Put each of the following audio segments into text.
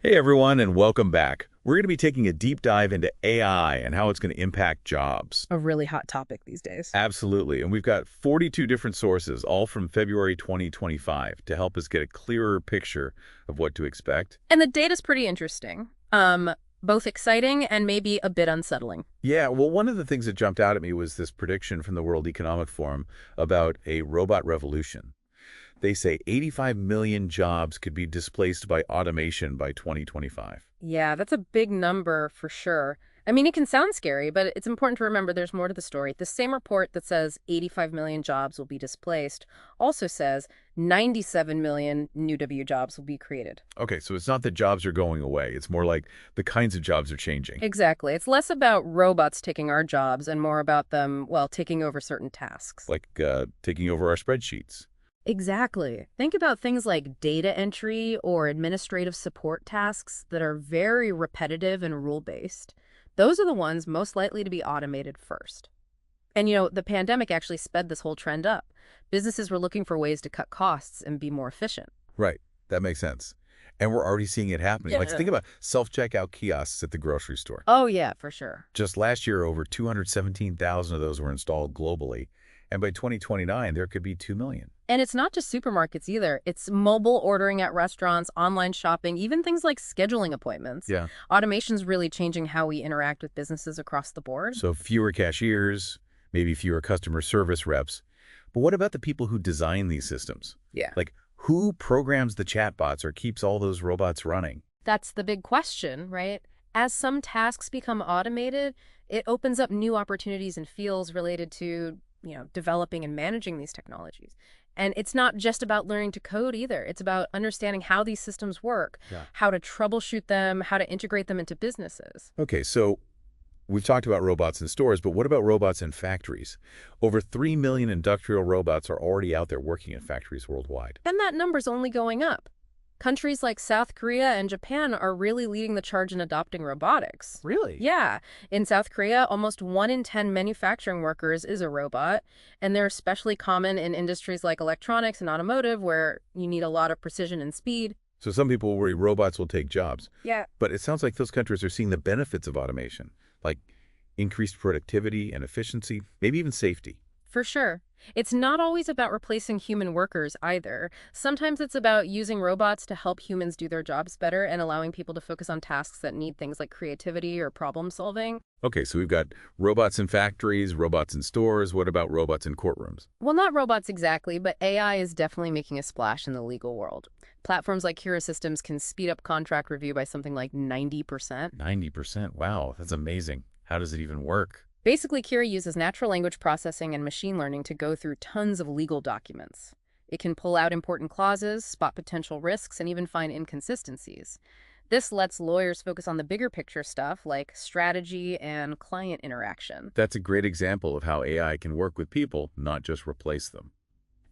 Hey everyone, and welcome back. We're going to be taking a deep dive into AI and how it's going to impact jobs. A really hot topic these days. Absolutely. And we've got 42 different sources, all from February 2025, to help us get a clearer picture of what to expect. And the data's pretty interesting. Both exciting and maybe a bit unsettling. Yeah, well, one of the things that jumped out at me was this prediction from the World Economic Forum about a robot revolution. They say 85 million jobs could be displaced by automation by 2025. Yeah, that's a big number for sure. I mean, it can sound scary, but it's important to remember there's more to the story. The same report that says 85 million jobs will be displaced also says 97 million new W jobs will be created. Okay, so it's not that jobs are going away. It's more like the kinds of jobs are changing, Exactly. It's less about robots taking our jobs and more about them, well, taking over certain tasks. like taking over our spreadsheets. Exactly. Think about things like data entry or administrative support tasks that are very repetitive and rule-based. Those are the ones most likely to be automated first. And the pandemic actually sped this whole trend up. Businesses were looking for ways to cut costs and be more efficient. Right, that makes sense. And we're already seeing it happening. Like, Yeah. think about self-checkout kiosks at the grocery store. Oh, yeah, for sure. Just last year, over 217,000 of those were installed globally. And by 2029, there could be 2 million. And it's not just supermarkets either. It's mobile ordering at restaurants, online shopping, even things like scheduling appointments. Yeah. Automation's really changing how we interact with businesses across the board. So fewer cashiers, maybe fewer customer service reps. But what about the people who design these systems? Yeah. Like, who programs the chatbots or keeps all those robots running? That's the big question, right? As some tasks become automated, it opens up new opportunities and fields related to, developing and managing these technologies. And it's not just about learning to code either. It's about understanding how these systems work, Yeah. how to troubleshoot them, how to integrate them into businesses. Okay, so we've talked about robots in stores, but what about robots in factories? Over 3 million industrial robots are already out there working in factories worldwide. And that number's only going up. Countries like South Korea and Japan are really leading the charge in adopting robotics. Really? Yeah. In South Korea, almost 1 in 10 manufacturing workers is a robot, and they're especially common in industries like electronics and automotive where you need a lot of precision and speed. So some people worry robots will take jobs, Yeah. but it sounds like those countries are seeing the benefits of automation, like increased productivity and efficiency, maybe even safety. For sure. It's not always about replacing human workers either. Sometimes it's about using robots to help humans do their jobs better and allowing people to focus on tasks that need things like creativity or problem solving. Okay, so we've got robots in factories, robots in stores. What about robots in courtrooms? Well, not robots exactly, but AI is definitely making a splash in the legal world. Platforms like Kira Systems can speed up contract review by something like 90%. 90%. Wow, that's amazing. How does it even work? Basically, Kira uses natural language processing and machine learning to go through tons of legal documents. It can pull out important clauses, spot potential risks, and even find inconsistencies. This lets lawyers focus on the bigger picture stuff like strategy and client interaction. That's a great example of how AI can work with people, not just replace them.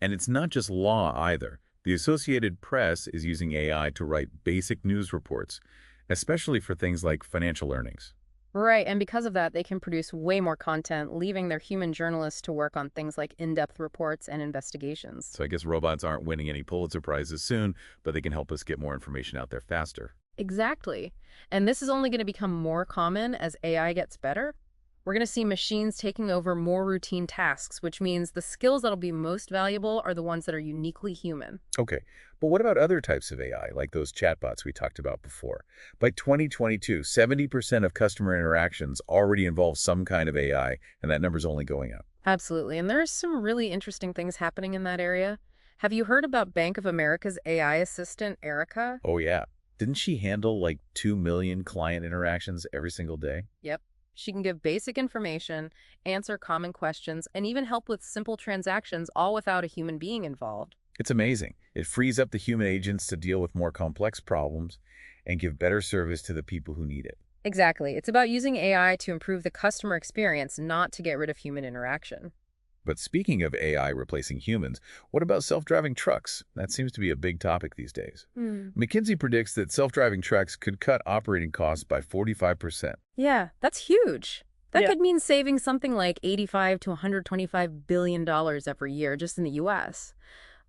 And it's not just law either. The Associated Press is using AI to write basic news reports, especially for things like financial earnings. Right, and because of that, they can produce way more content, leaving their human journalists to work on things like in-depth reports and investigations. So I guess robots aren't winning any Pulitzer Prizes soon, but they can help us get more information out there faster. Exactly. And this is only going to become more common as AI gets better. We're going to see machines taking over more routine tasks, which means the skills that'll be most valuable are the ones that are uniquely human. Okay, but what about other types of AI, like those chatbots we talked about before? By 2022, 70% of customer interactions already involve some kind of AI, and that number's only going up. Absolutely. And there's some really interesting things happening in that area. Have you heard about Bank of America's AI assistant, Erica? Oh yeah. Didn't she handle like 2 million client interactions every single day? Yep. She can give basic information, answer common questions, and even help with simple transactions, all without a human being involved. It's amazing. It frees up the human agents to deal with more complex problems and give better service to the people who need it. Exactly. It's about using AI to improve the customer experience, not to get rid of human interaction. But speaking of AI replacing humans, what about self-driving trucks? That seems to be a big topic these days. McKinsey predicts that self-driving trucks could cut operating costs by 45%. Yeah, that's huge. That Yeah. could mean saving something like $85 to $125 billion every year just in the US.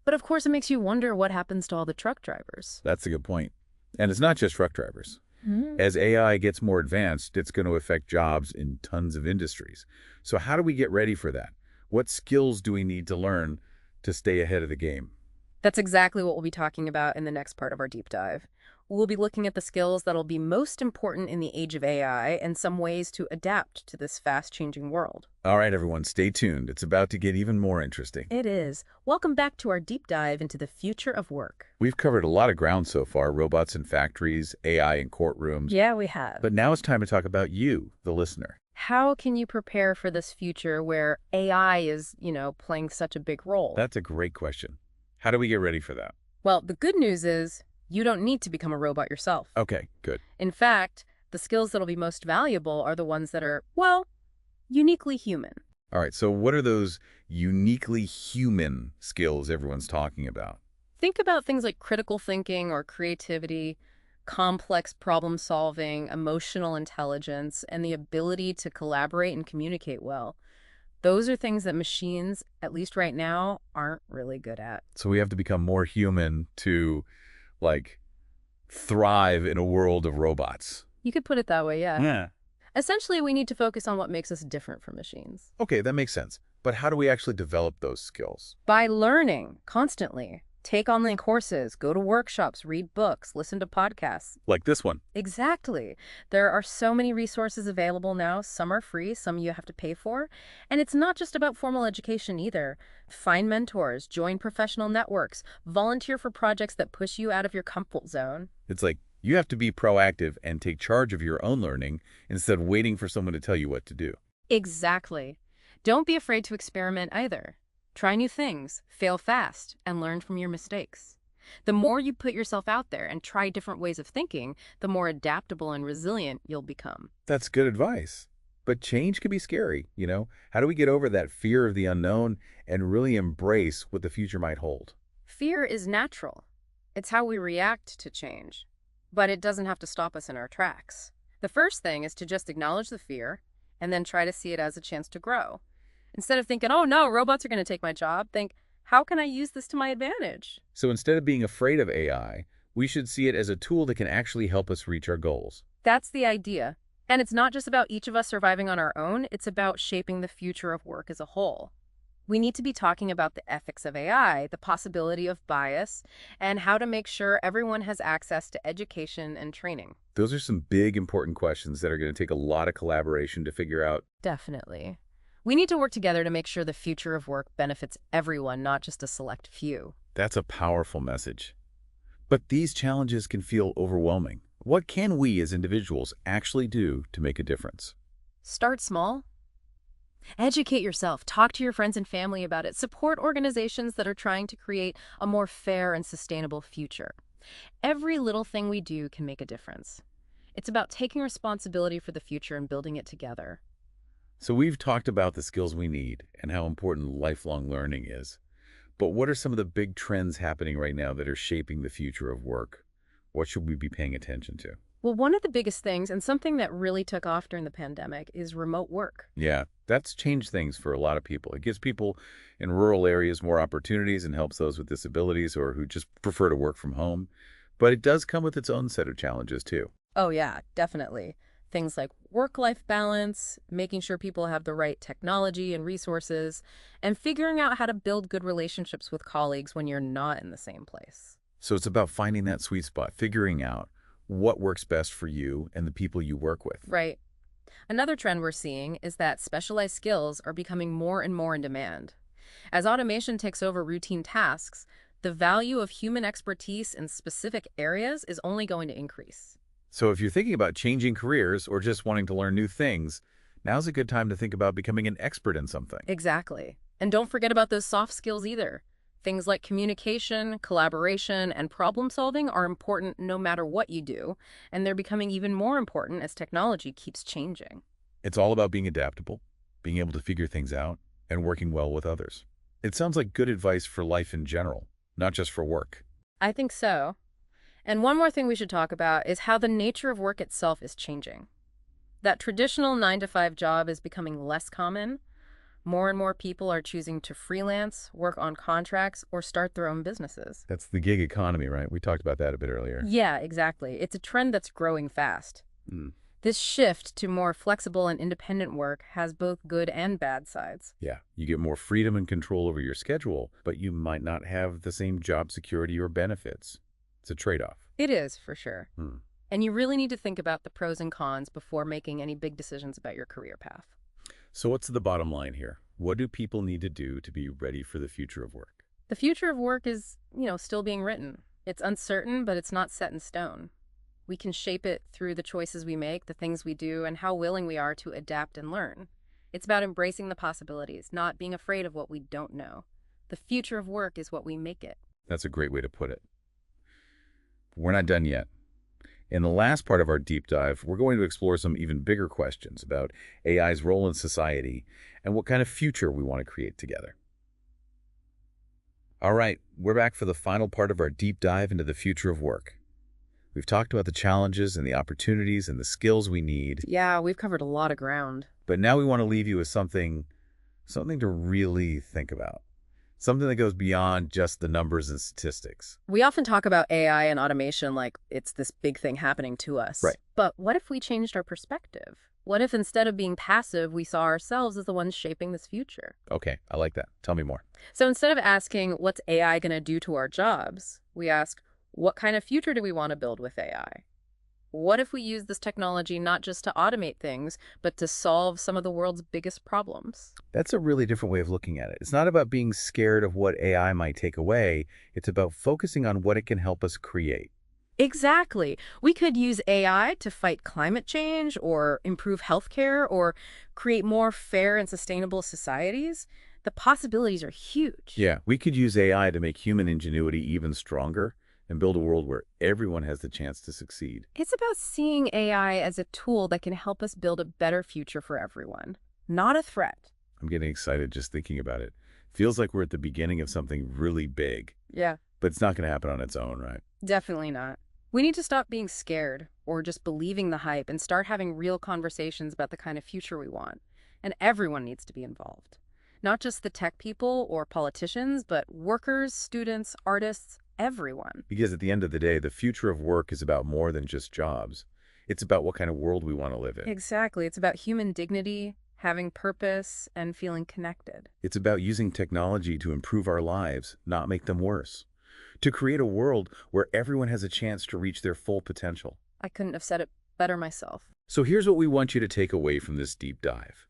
But of course, it makes you wonder what happens to all the truck drivers. That's a good point. And it's not just truck drivers. Mm. As AI gets more advanced, it's going to affect jobs in tons of industries. So how do we get ready for that? What skills do we need to learn to stay ahead of the game? That's exactly what we'll be talking about in the next part of our deep dive. We'll be looking at the skills that'll be most important in the age of AI and some ways to adapt to this fast-changing world. All right, everyone, stay tuned. It's about to get even more interesting. It is. Welcome back to our deep dive into the future of work. We've covered a lot of ground so far, robots in factories, AI in courtrooms. Yeah, we have. But now it's time to talk about you, the listener. How can you prepare for this future where AI is, playing such a big role? That's a great question. How do we get ready for that? Well, the good news is you don't need to become a robot yourself. Okay, good. In fact, the skills that'll be most valuable are the ones that are, well, uniquely human. All right, so what are those uniquely human skills everyone's talking about? Think about things like critical thinking or creativity, complex problem solving, emotional intelligence, and the ability to collaborate and communicate well. Those are things that machines, at least right now, aren't really good at. So we have to become more human to, like, thrive in a world of robots. You could put it that way, yeah. Yeah. Essentially, we need to focus on what makes us different from machines. Okay, that makes sense. But how do we actually develop those skills? By learning constantly. Take online courses, go to workshops, read books, listen to podcasts. Like this one. Exactly. There are so many resources available now. Some are free, some you have to pay for. And it's not just about formal education either. Find mentors, join professional networks, volunteer for projects that push you out of your comfort zone. It's like you have to be proactive and take charge of your own learning instead of waiting for someone to tell you what to do. Exactly. Don't be afraid to experiment either. Try new things, fail fast, and learn from your mistakes. The more you put yourself out there and try different ways of thinking, the more adaptable and resilient you'll become. That's good advice. But change can be scary, you know? How do we get over that fear of the unknown and really embrace what the future might hold? Fear is natural. It's how we react to change. But it doesn't have to stop us in our tracks. The first thing is to just acknowledge the fear and then try to see it as a chance to grow. Instead of thinking, oh no, robots are going to take my job, think, how can I use this to my advantage? So instead of being afraid of AI, we should see it as a tool that can actually help us reach our goals. That's the idea. And it's not just about each of us surviving on our own, it's about shaping the future of work as a whole. We need to be talking about the ethics of AI, the possibility of bias, and how to make sure everyone has access to education and training. Those are some big, important questions that are going to take a lot of collaboration to figure out. Definitely. We need to work together to make sure the future of work benefits everyone, not just a select few. That's a powerful message. But these challenges can feel overwhelming. What can we as individuals actually do to make a difference? Start small. Educate yourself. Talk to your friends and family about it. Support organizations that are trying to create a more fair and sustainable future. Every little thing we do can make a difference. It's about taking responsibility for the future and building it together. So we've talked about the skills we need and how important lifelong learning is. But what are some of the big trends happening right now that are shaping the future of work? What should we be paying attention to? Well, one of the biggest things, and something that really took off during the pandemic, is remote work. Yeah, that's changed things for a lot of people. It gives people in rural areas more opportunities and helps those with disabilities or who just prefer to work from home. But it does come with its own set of challenges, too. Oh, yeah, definitely. Things like work-life balance, making sure people have the right technology and resources, and figuring out how to build good relationships with colleagues when you're not in the same place. So it's about finding that sweet spot, figuring out what works best for you and the people you work with. Right. Another trend we're seeing is that specialized skills are becoming more and more in demand. As automation takes over routine tasks, the value of human expertise in specific areas is only going to increase. So if you're thinking about changing careers or just wanting to learn new things, now's a good time to think about becoming an expert in something. Exactly. And don't forget about those soft skills either. Things like communication, collaboration, and problem solving are important no matter what you do, and they're becoming even more important as technology keeps changing. It's all about being adaptable, being able to figure things out, and working well with others. It sounds like good advice for life in general, not just for work. I think so. And one more thing we should talk about is how the nature of work itself is changing. That traditional 9-to-5 job is becoming less common. More and more people are choosing to freelance, work on contracts, or start their own businesses. That's the gig economy, right? We talked about that a bit earlier. Yeah, exactly. It's a trend that's growing fast. Mm. This shift to more flexible and independent work has both good and bad sides. Yeah, you get more freedom and control over your schedule, but you might not have the same job security or benefits. It's a trade-off. It is, for sure. Hmm. And you really need to think about the pros and cons before making any big decisions about your career path. So what's the bottom line here? What do people need to do to be ready for the future of work? The future of work is, still being written. It's uncertain, but it's not set in stone. We can shape it through the choices we make, the things we do, and how willing we are to adapt and learn. It's about embracing the possibilities, not being afraid of what we don't know. The future of work is what we make it. That's a great way to put it. We're not done yet. In the last part of our deep dive, we're going to explore some even bigger questions about AI's role in society and what kind of future we want to create together. All right, we're back for the final part of our deep dive into the future of work. We've talked about the challenges and the opportunities and the skills we need, Yeah, we've covered a lot of ground. but now we want to leave you with something to really think about. Something that goes beyond just the numbers and statistics. We often talk about AI and automation like it's this big thing happening to us. Right. But what if we changed our perspective? What if instead of being passive, we saw ourselves as the ones shaping this future? Okay, I like that. Tell me more. So instead of asking, what's AI going to do to our jobs? We ask, what kind of future do we want to build with AI? What if we use this technology not just to automate things, but to solve some of the world's biggest problems? That's a really different way of looking at it. It's not about being scared of what AI might take away. It's about focusing on what it can help us create. Exactly. We could use AI to fight climate change or improve healthcare or create more fair and sustainable societies. The possibilities are huge. Yeah, we could use AI to make human ingenuity even stronger and build a world where everyone has the chance to succeed. It's about seeing AI as a tool that can help us build a better future for everyone, not a threat. I'm getting excited just thinking about it. Feels like we're at the beginning of something really big, Yeah, but it's not going to happen on its own, right? definitely not. We need to stop being scared or just believing the hype and start having real conversations about the kind of future we want. And everyone needs to be involved. Not just the tech people or politicians, but workers, students, artists, everyone. Because at the end of the day, the future of work is about more than just jobs. It's about what kind of world we want to live in. Exactly. It's about human dignity, having purpose, and feeling connected. It's about using technology to improve our lives, not make them worse. To create a world where everyone has a chance to reach their full potential. I couldn't have said it better myself. So here's what we want you to take away from this deep dive.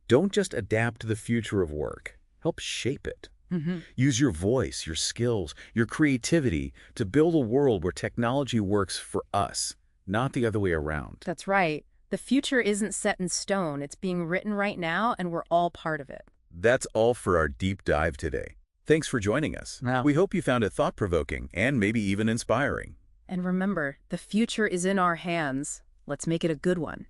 Don't just adapt to the future of work. Help shape it. Use your voice, your skills, your creativity to build a world where technology works for us, not the other way around. That's right. The future isn't set in stone. It's being written right now, and we're all part of it. That's all for our deep dive today. Thanks for joining us. Wow. We hope you found it thought-provoking and maybe even inspiring. And remember, the future is in our hands. Let's make it a good one.